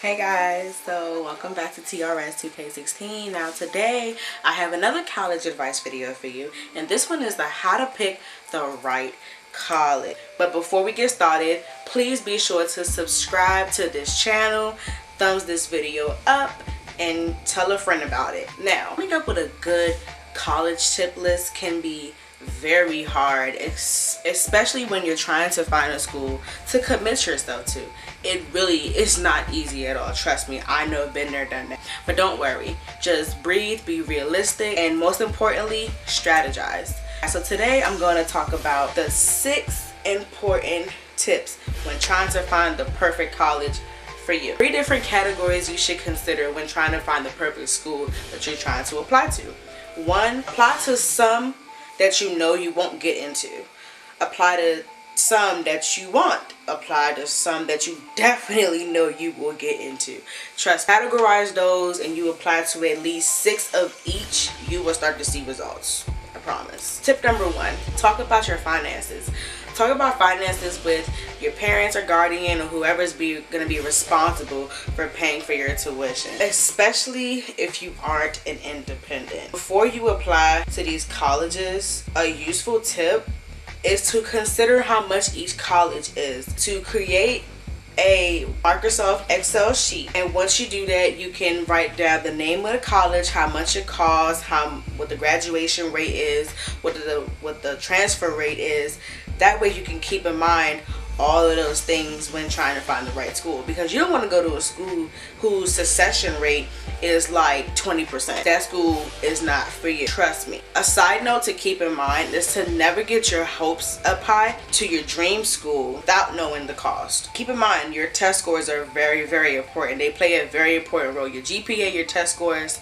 Hey guys, so welcome back to TRS 2K16. Now today I have another college advice video for you, and this one is the how to pick the right college. But before we get started, please be sure to subscribe to this channel, thumbs this video up, and tell a friend about it. Now, coming up with a good college tip list can be very hard, especially when you're trying to find a school to commit yourself to. It really is not easy at all. Trust me, I know, been there, done that. But don't worry, just breathe, be realistic, and most importantly, strategize. So today I'm going to talk about the 6 important tips when trying to find the perfect college for you. 3 different categories you should consider when trying to find the perfect school that you're trying to apply to. 1, apply to some that you know you won't get into. Apply to some that you want. Apply to some that you definitely know you will get into. Trust, categorize those and you apply to at least 6 of each, you will start to see results. I promise. Tip number 1, talk about your finances. Talk about finances with your parents or guardian or whoever's going to be responsible for paying for your tuition, especially if you aren't an independent. Before you apply to these colleges, a useful tip is to consider how much each college is. To create a Microsoft Excel sheet, and once you do that, you can write down the name of the college, how much it costs, what the graduation rate is, what the transfer rate is. That way you can keep in mind all of those things when trying to find the right school, because you don't want to go to a school whose succession rate is like 20%. That school is not for you, trust me. A side note to keep in mind is to never get your hopes up high to your dream school without knowing the cost. Keep in mind your test scores are very, very important. They play a very important role. Your GPA, your test scores,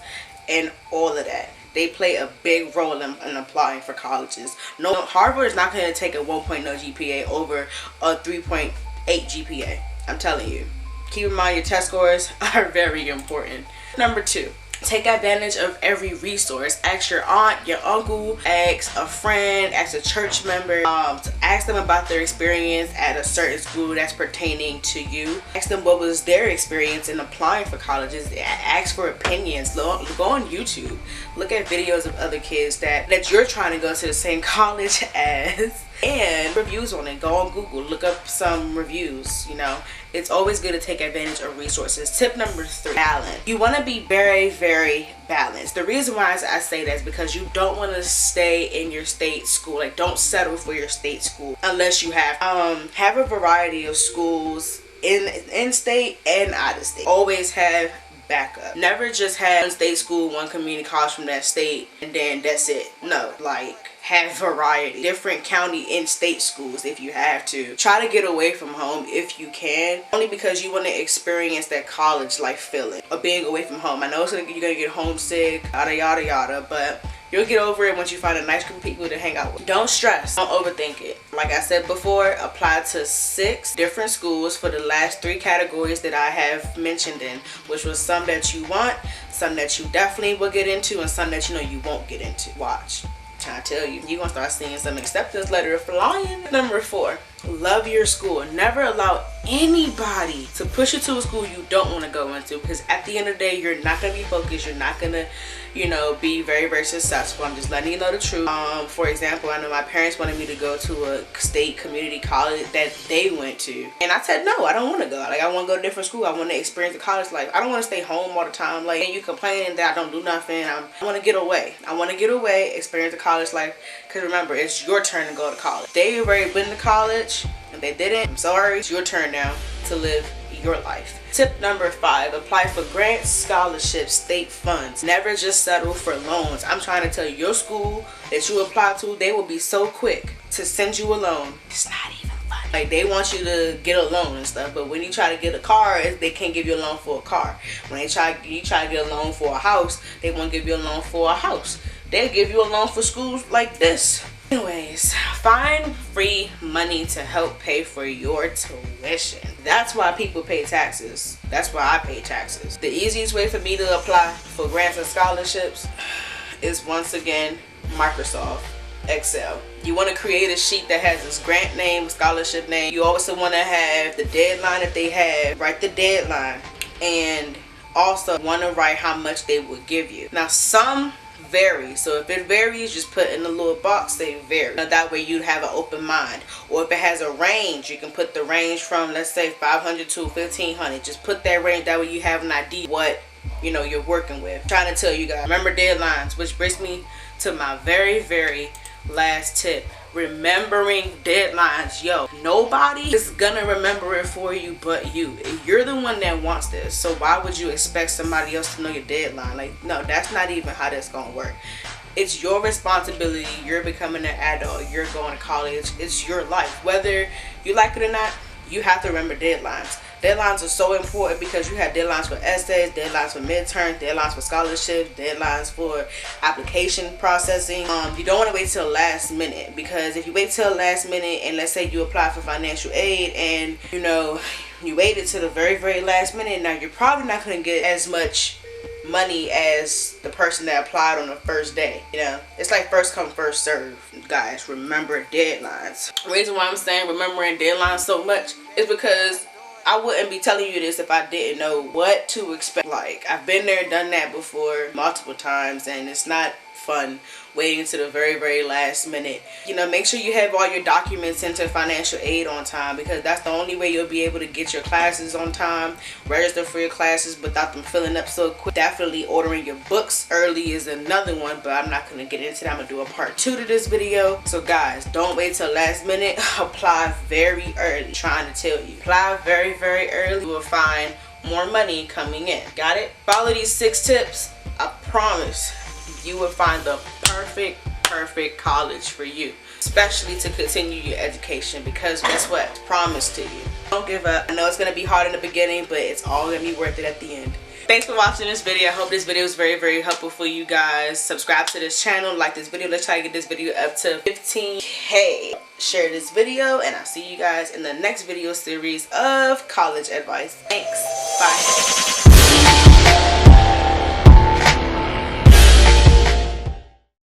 and all of that. They play a big role in applying for colleges. No, Harvard is not going to take a 1.0 GPA over a 3.8 GPA. I'm telling you. Keep in mind your test scores are very important. Number 2, take advantage of every resource. Ask your aunt, your uncle, ask a friend, ask a church member. Ask them about their experience at a certain school that's pertaining to you. Ask them what was their experience in applying for colleges. Ask for opinions. Go on YouTube. Look at videos of other kids that you're trying to go to the same college as, and reviews on it. Go on Google, look up some reviews. You know, it's always good to take advantage of resources. Tip number 3, balance. You want to be very, very balanced. The reason why I say that is because you don't want to stay in your state school. Like, don't settle for your state school unless you have a variety of schools in state and out of state. Always have backup. Never just have one state school, one community college from that state, and then that's it. No, like, have variety. Different county and state schools if you have to. Try to get away from home if you can, only because you want to experience that college life feeling of being away from home. I know you're gonna get homesick, yada yada yada, but you'll get over it once you find a nice group of people to hang out with. Don't stress. Don't overthink it. Like I said before, apply to 6 different schools for the last 3 categories that I have mentioned in, which was some that you want, some that you definitely will get into, and some that you know you won't get into. Watch. I tell you, you're gonna start seeing some acceptance letter flying. Number 4, love your school. Never allow anybody to push you to a school you don't want to go into, because at the end of the day, you're not gonna be focused. You're not gonna, you know, be very, very successful. I'm just letting you know the truth. For example, I know my parents wanted me to go to a state community college that they went to, and I said no, I don't want to go. Like, I want to go to a different school. I want to experience the college life. I don't want to stay home all the time. Like, and you complaining that I don't do nothing. I want to get away. I want to get away, experience the college life. Because remember, it's your turn to go to college. They already been to college. If they didn't, I'm sorry. It's your turn now to live your life. Tip number 5, apply for grants, scholarships, state funds. Never just settle for loans. I'm trying to tell you, your school that you apply to, they will be so quick to send you a loan. It's not even funny. Like, they want you to get a loan and stuff, but when you try to get a car, they can't give you a loan for a car. When you try to get a loan for a house, they won't give you a loan for a house. They'll give you a loan for schools like this. Anyways, find free money to help pay for your tuition. That's why people pay taxes. That's why I pay taxes. The easiest way for me to apply for grants and scholarships is, once again, Microsoft Excel. You want to create a sheet that has this grant name, scholarship name. You also want to have the deadline that they have. Write the deadline and also want to write how much they will give you. Now some vary, so if it varies, just put in the little box they vary. Now, that way you'd have an open mind. Or if it has a range, you can put the range from, let's say, 500 to 1500. Just put that range, that way you have an idea what you're working with. I'm trying to tell you guys, remember deadlines, which brings me to my very last tip. Remembering deadlines. Yo, nobody is gonna remember it for you but you. You're the one that wants this, so why would you expect somebody else to know your deadline? Like, no, that's not even how that's gonna work. It's your responsibility. You're becoming an adult. You're going to college. It's your life. Whether you like it or not, you have to remember deadlines. Deadlines are so important because you have deadlines for essays, deadlines for midterms, deadlines for scholarships, deadlines for application processing. You don't want to wait till the last minute, because if you wait till the last minute and let's say you apply for financial aid and you waited to the very last minute, now you're probably not going to get as much money as the person that applied on the first day. It's like first come first serve. Guys, remember deadlines. The reason why I'm saying remembering deadlines so much is because I wouldn't be telling you this if I didn't know what to expect. Like, I've been there, done that before multiple times, and it's not fun waiting to the very last minute. Make sure you have all your documents into financial aid on time, because that's the only way you'll be able to get your classes on time, register for your classes without them filling up so quick. Definitely ordering your books early is another one, but I'm not going to get into that. I'm going to do a part 2 to this video. So guys, don't wait till last minute. Apply very early. I'm trying to tell you, apply very early. You will find more money coming in. Got it? Follow these 6 tips. I promise you will find the perfect college for you, especially to continue your education, because guess what? It's promised to you. Don't give up. I know it's going to be hard in the beginning, but it's all going to be worth it at the end. Thanks for watching this video. I hope this video was very helpful for you guys. Subscribe to this channel, like this video. Let's try to get this video up to 15K. Share this video, and I'll see you guys in the next video series of college advice. Thanks. Bye.